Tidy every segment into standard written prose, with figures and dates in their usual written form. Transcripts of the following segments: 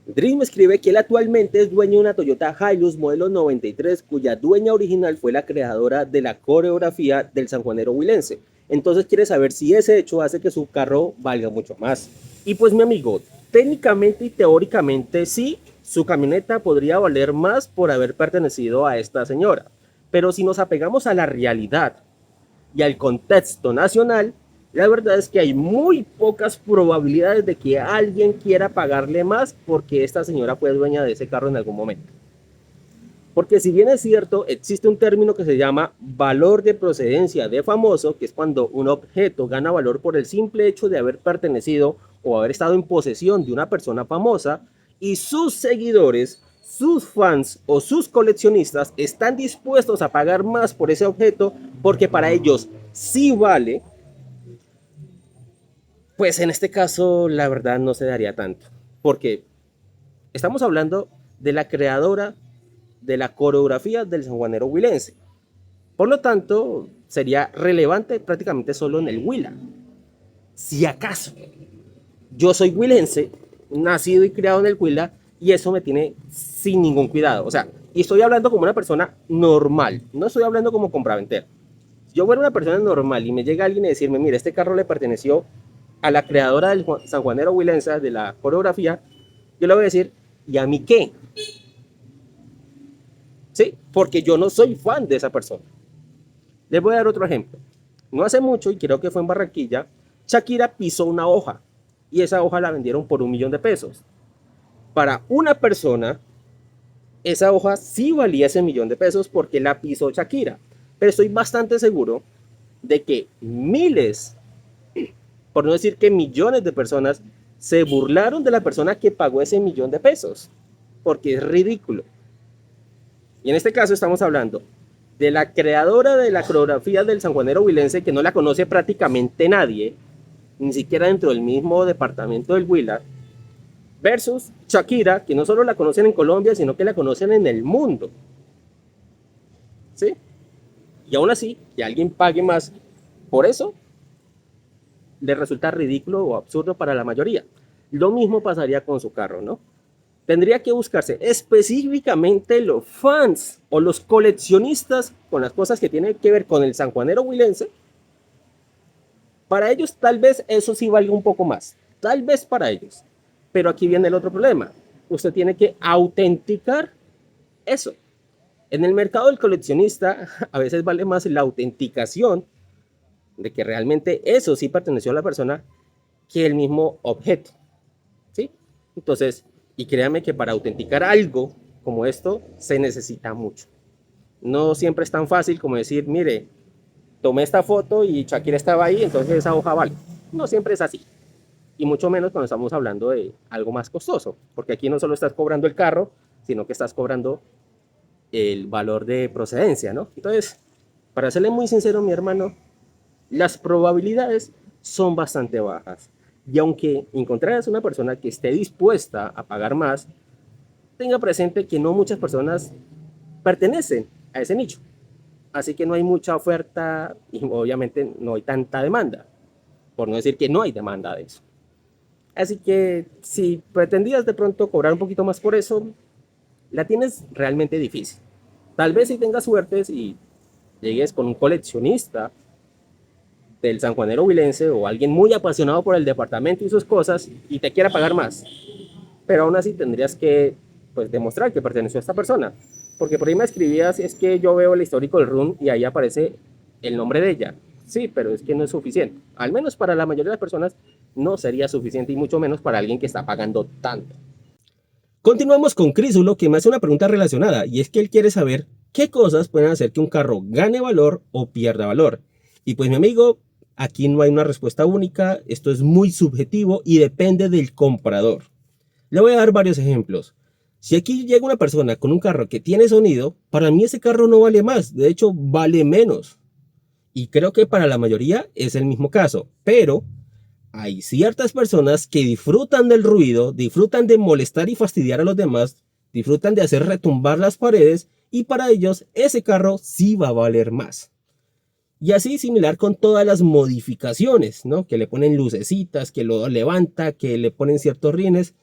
Dream escribe que él actualmente es dueño de una Toyota Hilux modelo 93, cuya dueña original fue la creadora de la coreografía del sanjuanero huilense. Entonces quiere saber si ese hecho hace que su carro valga mucho más. Y pues mi amigo, técnicamente y teóricamente sí, su camioneta podría valer más por haber pertenecido a esta señora. Pero si nos apegamos a la realidad y al contexto nacional, la verdad es que hay muy pocas probabilidades de que alguien quiera pagarle más porque esta señora fue dueña de ese carro en algún momento. Porque si bien es cierto, existe un término que se llama valor de procedencia de famoso, que es cuando un objeto gana valor por el simple hecho de haber pertenecido o haber estado en posesión de una persona famosa y sus seguidores, sus fans o sus coleccionistas están dispuestos a pagar más por ese objeto porque para ellos sí vale. Pues en este caso, la verdad no se daría tanto, porque estamos hablando de la creadora de la coreografía del sanjuanero huilense. Por lo tanto, sería relevante prácticamente solo en el Huila. Si acaso yo soy huilense, nacido y criado en el Huila, y eso me tiene sin ningún cuidado. O sea, y estoy hablando como una persona normal, no estoy hablando como compraventero. Si yo fuera una persona normal y me llega alguien a decirme, mira, este carro le perteneció a la creadora del sanjuanero huilense de la coreografía, yo le voy a decir, ¿y a mí qué? ¿Sí? Porque yo no soy fan de esa persona. Les voy a dar otro ejemplo. No hace mucho, y creo que fue en Barranquilla, Shakira pisó una hoja y esa hoja la vendieron por 1 millón de pesos. Para una persona, esa hoja sí valía ese 1 millón de pesos porque la pisó Shakira. Pero estoy bastante seguro de que miles, por no decir que millones de personas, se burlaron de la persona que pagó ese 1 millón de pesos. Porque es ridículo. Y en este caso estamos hablando de la creadora de la coreografía del sanjuanero huilense que no la conoce prácticamente nadie, ni siquiera dentro del mismo departamento del Huila, versus Shakira, que no solo la conocen en Colombia, sino que la conocen en el mundo. ¿Sí? Y aún así, que alguien pague más por eso, le resulta ridículo o absurdo para la mayoría. Lo mismo pasaría con su carro, ¿no? Tendría que buscarse específicamente los fans o los coleccionistas con las cosas que tienen que ver con el sanjuanero huilense. Para ellos tal vez eso sí valga un poco más, tal vez para ellos. Pero aquí viene el otro problema. Usted tiene que autenticar eso. En el mercado del coleccionista a veces vale más la autenticación de que realmente eso sí perteneció a la persona que el mismo objeto. ¿Sí? Entonces, y créame que para autenticar algo como esto se necesita mucho. No siempre es tan fácil como decir, mire, tomé esta foto y Shakira estaba ahí, entonces esa hoja vale. No siempre es así. Y mucho menos cuando estamos hablando de algo más costoso, porque aquí no solo estás cobrando el carro, sino que estás cobrando el valor de procedencia, ¿no? Entonces, para serle muy sincero, mi hermano, las probabilidades son bastante bajas. Y aunque encontraras una persona que esté dispuesta a pagar más, tenga presente que no muchas personas pertenecen a ese nicho. Así que no hay mucha oferta y obviamente no hay tanta demanda, por no decir que no hay demanda de eso. Así que si pretendías de pronto cobrar un poquito más por eso, la tienes realmente difícil. Tal vez si tengas suerte y llegues con un coleccionista del sanjuanero huilense o alguien muy apasionado por el departamento y sus cosas y te quiera pagar más. Pero aún así tendrías que pues, demostrar que perteneció a esta persona. Porque por ahí me escribías, es que yo veo el histórico del RUN y ahí aparece el nombre de ella. Sí, pero es que no es suficiente. Al menos para la mayoría de las personas no sería suficiente y mucho menos para alguien que está pagando tanto. Continuamos con Crísulo, que me hace una pregunta relacionada, y es que él quiere saber qué cosas pueden hacer que un carro gane valor o pierda valor. Y pues mi amigo, aquí no hay una respuesta única, esto es muy subjetivo y depende del comprador. Le voy a dar varios ejemplos. Si aquí llega una persona con un carro que tiene sonido, para mí ese carro no vale más, de hecho vale menos. Y creo que para la mayoría es el mismo caso, pero hay ciertas personas que disfrutan del ruido, disfrutan de molestar y fastidiar a los demás, disfrutan de hacer retumbar las paredes y para ellos ese carro sí va a valer más. Y así similar con todas las modificaciones, ¿no? Que le ponen lucecitas, que lo levanta, que le ponen ciertos rines.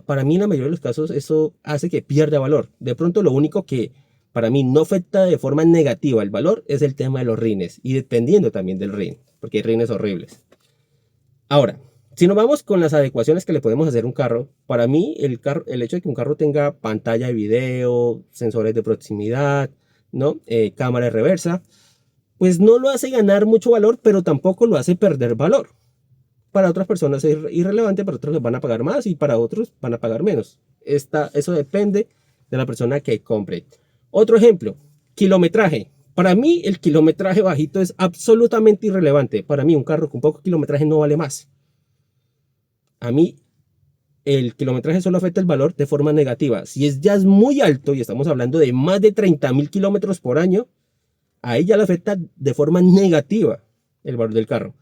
para mí en la mayoría de los casos eso hace que pierda valor. De pronto lo único que para mí no afecta de forma negativa el valor es el tema de los rines y dependiendo también del rin, porque hay rines horribles. Ahora, si nos vamos con las adecuaciones que le podemos hacer a un carro, para mí el hecho de que un carro tenga pantalla de video, sensores de proximidad, ¿no? Cámara de reversa, pues no lo hace ganar mucho valor, pero tampoco lo hace perder valor. Para otras personas es irrelevante, para otros les van a pagar más y para otros van a pagar menos. Eso depende de la persona que compre. Otro ejemplo, kilometraje. Para mí el kilometraje bajito es absolutamente irrelevante. Para mí un carro con poco kilometraje no vale más. A mí el kilometraje solo afecta el valor de forma negativa. Si ya es muy alto y estamos hablando de más de 30.000 kilómetros por año, ahí ya le afecta de forma negativa el valor del carro.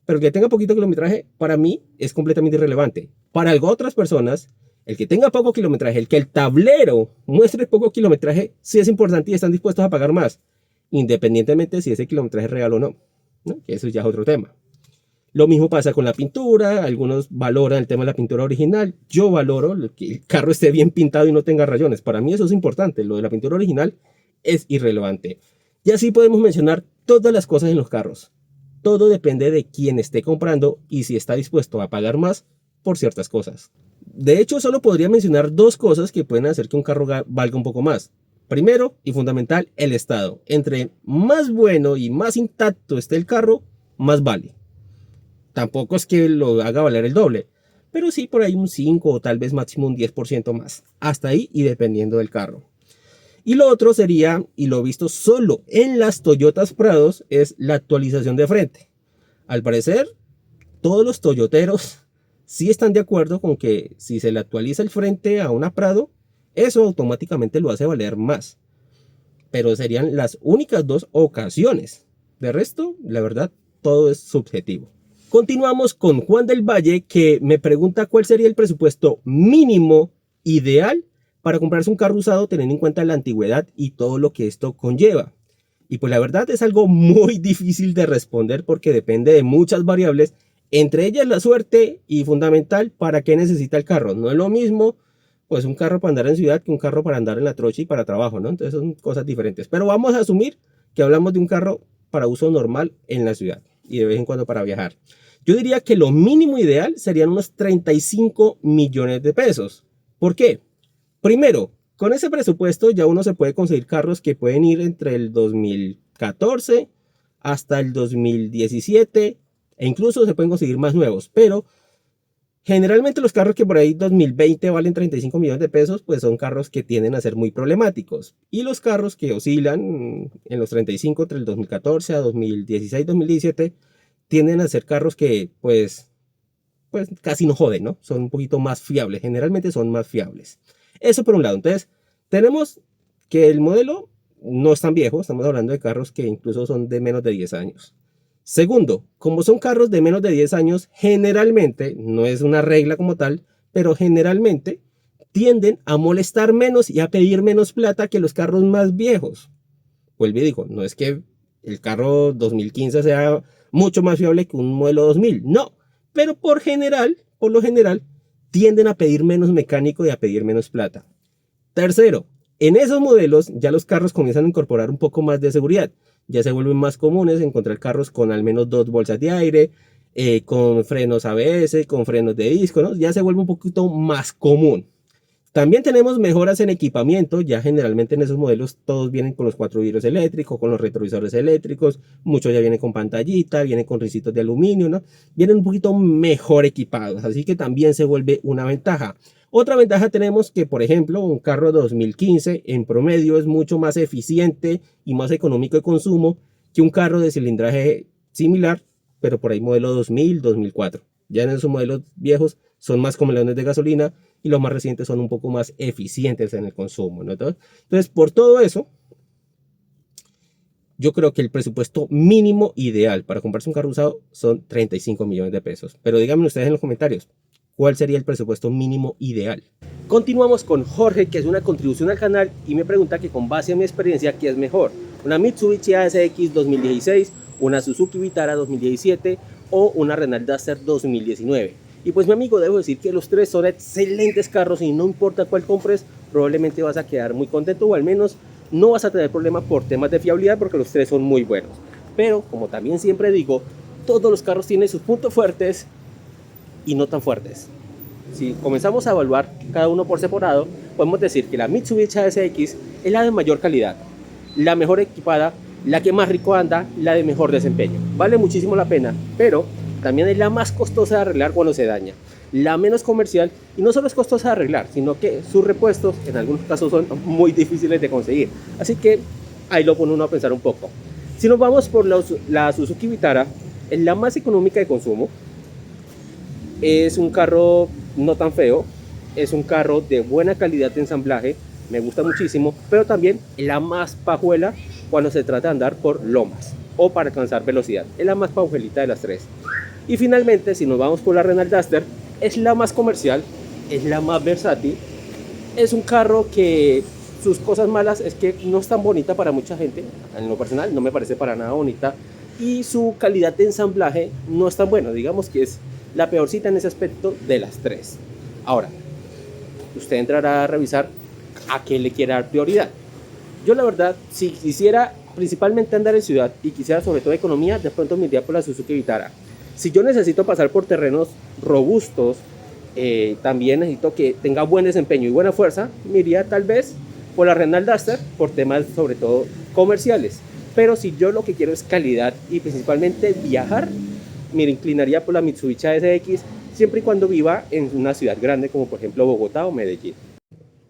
Pero el que tenga poquito kilometraje, para mí, es completamente irrelevante. Para otras personas, el que tenga poco kilometraje, el que el tablero muestre poco kilometraje, sí es importante y están dispuestos a pagar más, independientemente si ese kilometraje es real o no, ¿no? Que eso ya es otro tema. Lo mismo pasa con la pintura, algunos valoran el tema de la pintura original. Yo valoro que el carro esté bien pintado y no tenga rayones. Para mí eso es importante, lo de la pintura original es irrelevante. Y así podemos mencionar todas las cosas en los carros. Todo depende de quién esté comprando y si está dispuesto a pagar más por ciertas cosas. De hecho, solo podría mencionar dos cosas que pueden hacer que un carro valga un poco más. Primero y fundamental, el estado. Entre más bueno y más intacto esté el carro, más vale. Tampoco es que lo haga valer el doble, pero sí por ahí un 5 o tal vez máximo un 10% más. Hasta ahí y dependiendo del carro. Y lo otro sería, y lo he visto solo en las Toyotas Prados, es la actualización de frente. Al parecer, todos los toyoteros sí están de acuerdo con que si se le actualiza el frente a una Prado, eso automáticamente lo hace valer más. Pero serían las únicas dos ocasiones. De resto, la verdad, todo es subjetivo. Continuamos con Juan del Valle, que me pregunta cuál sería el presupuesto mínimo ideal para comprarse un carro usado teniendo en cuenta la antigüedad y todo lo que esto conlleva. Y pues la verdad es algo muy difícil de responder porque depende de muchas variables, entre ellas la suerte y fundamental para qué necesita el carro. No es lo mismo pues un carro para andar en ciudad que un carro para andar en la trocha y para trabajo, ¿no? Entonces son cosas diferentes. Pero vamos a asumir que hablamos de un carro para uso normal en la ciudad y de vez en cuando para viajar. Yo diría que lo mínimo ideal serían unos 35 millones de pesos. ¿Por qué? Primero, con ese presupuesto ya uno se puede conseguir carros que pueden ir entre el 2014 hasta el 2017 e incluso se pueden conseguir más nuevos, pero generalmente los carros que por ahí 2020 valen 35 millones de pesos, pues son carros que tienden a ser muy problemáticos. Y los carros que oscilan en los 35 entre el 2014 a 2016, 2017, tienden a ser carros que pues casi no joden, ¿no? Son un poquito más fiables, generalmente son más fiables. Eso por un lado. Entonces, tenemos que el modelo no es tan viejo, estamos hablando de carros que incluso son de menos de 10 años. Segundo, como son carros de menos de 10 años, generalmente, no es una regla como tal, pero generalmente tienden a molestar menos y a pedir menos plata que los carros más viejos. Vuelvo y digo, no es que el carro 2015 sea mucho más fiable que un modelo 2000, no, pero por lo general, tienden a pedir menos mecánico y a pedir menos plata. Tercero, en esos modelos ya los carros comienzan a incorporar un poco más de seguridad. Ya se vuelven más comunes encontrar carros con al menos 2 bolsas de aire, con frenos ABS, con frenos de disco, ¿no? Ya se vuelve un poquito más común. También tenemos mejoras en equipamiento, ya generalmente en esos modelos todos vienen con los 4 vidrios eléctricos, con los retrovisores eléctricos, muchos ya vienen con pantallita, vienen con ricitos de aluminio, ¿no? Vienen un poquito mejor equipados, así que también se vuelve una ventaja. Otra ventaja tenemos que, por ejemplo, un carro 2015 en promedio es mucho más eficiente y más económico de consumo que un carro de cilindraje similar, pero por ahí modelo 2000, 2004. Ya en esos modelos viejos son más comunes de gasolina y los más recientes son un poco más eficientes en el consumo, ¿no? Entonces, por todo eso, yo creo que el presupuesto mínimo ideal para comprarse un carro usado son 35 millones de pesos. Pero díganme ustedes en los comentarios, ¿cuál sería el presupuesto mínimo ideal? Continuamos con Jorge, que es una contribución al canal y me pregunta que con base a mi experiencia, ¿qué es mejor? ¿Una Mitsubishi ASX 2016, una Suzuki Vitara 2017 o una Renault Duster 2019? Y pues mi amigo, debo decir que los tres son excelentes carros y no importa cuál compres, probablemente vas a quedar muy contento o al menos no vas a tener problemas por temas de fiabilidad porque los tres son muy buenos. Pero como también siempre digo, todos los carros tienen sus puntos fuertes y no tan fuertes. Si comenzamos a evaluar cada uno por separado, podemos decir que la Mitsubishi ASX es la de mayor calidad, la mejor equipada, la que más rico anda, la de mejor desempeño. Vale muchísimo la pena, pero también es la más costosa de arreglar cuando se daña, la menos comercial y no solo es costosa de arreglar, sino que sus repuestos en algunos casos son muy difíciles de conseguir. Así que ahí lo pone uno a pensar un poco. Si nos vamos por la Suzuki Vitara, es la más económica de consumo, es un carro no tan feo, es un carro de buena calidad de ensamblaje, me gusta muchísimo, pero también es la más pajuela cuando se trata de andar por lomas o para alcanzar velocidad, es la más pajuelita de las tres. Y finalmente, si nos vamos por la Renault Duster, es la más comercial, es la más versátil, es un carro que sus cosas malas es que no es tan bonita para mucha gente, en lo personal no me parece para nada bonita, y su calidad de ensamblaje no es tan bueno, digamos que es la peorcita en ese aspecto de las tres. Ahora, usted entrará a revisar a qué le quiere dar prioridad. Yo la verdad, si quisiera principalmente andar en ciudad y quisiera sobre todo economía, de pronto me iría por la Suzuki Vitara. Si yo necesito pasar por terrenos robustos, también necesito que tenga buen desempeño y buena fuerza, me iría tal vez por la Renault Duster por temas sobre todo comerciales. Pero si yo lo que quiero es calidad y principalmente viajar, me inclinaría por la Mitsubishi ASX siempre y cuando viva en una ciudad grande como por ejemplo Bogotá o Medellín.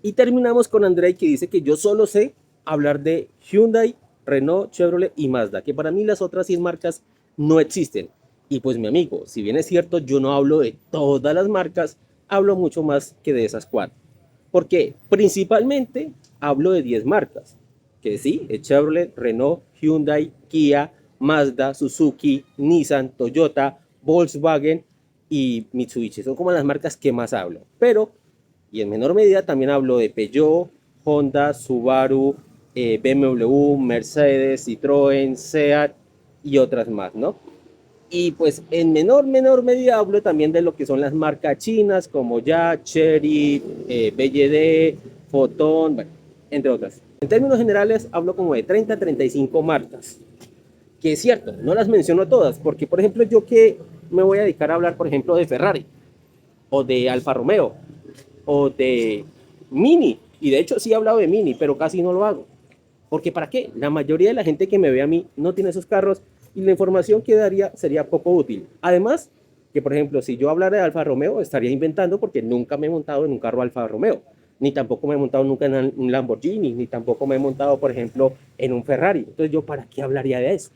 Y terminamos con Andrei, que dice que yo solo sé hablar de Hyundai, Renault, Chevrolet y Mazda, que para mí las otras 100 marcas no existen. Y pues mi amigo, si bien es cierto, yo no hablo de todas las marcas, hablo mucho más que de esas 4. Porque principalmente hablo de 10 marcas, que sí, es Chevrolet, Renault, Hyundai, Kia, Mazda, Suzuki, Nissan, Toyota, Volkswagen y Mitsubishi. Son como las marcas que más hablo. Pero y en menor medida también hablo de Peugeot, Honda, Subaru, BMW, Mercedes, Citroën, Seat y otras más, ¿no? Y pues en menor medida hablo también de lo que son las marcas chinas como Ya, Chery, BYD, Foton, bueno, entre otras. En términos generales hablo como de 30 a 35 marcas, que es cierto, no las menciono todas, porque por ejemplo yo que me voy a dedicar a hablar por ejemplo de Ferrari o de Alfa Romeo o de Mini, y de hecho sí he hablado de Mini, pero casi no lo hago, porque ¿para qué? La mayoría de la gente que me ve a mí no tiene esos carros y la información que daría sería poco útil. Además, que por ejemplo, si yo hablara de Alfa Romeo, estaría inventando porque nunca me he montado en un carro Alfa Romeo, ni tampoco me he montado nunca en un Lamborghini, ni tampoco me he montado, por ejemplo, en un Ferrari. Entonces, ¿yo para qué hablaría de eso?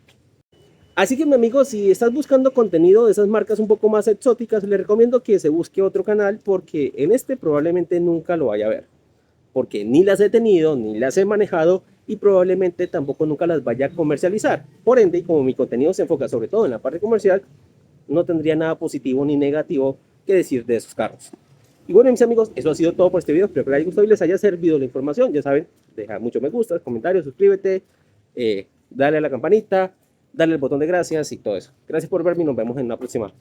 Así que mi amigo, si estás buscando contenido de esas marcas un poco más exóticas, le recomiendo que se busque otro canal porque en este probablemente nunca lo vaya a ver. Porque ni las he tenido, ni las he manejado y probablemente tampoco nunca las vaya a comercializar. Por ende, como mi contenido se enfoca sobre todo en la parte comercial, no tendría nada positivo ni negativo que decir de esos carros. Y bueno, mis amigos, eso ha sido todo por este video. Espero que les haya gustado y les haya servido la información. Ya saben, deja mucho me gusta, comentarios, suscríbete, dale a la campanita, dale el botón de gracias y todo eso. Gracias por verme y nos vemos en una próxima.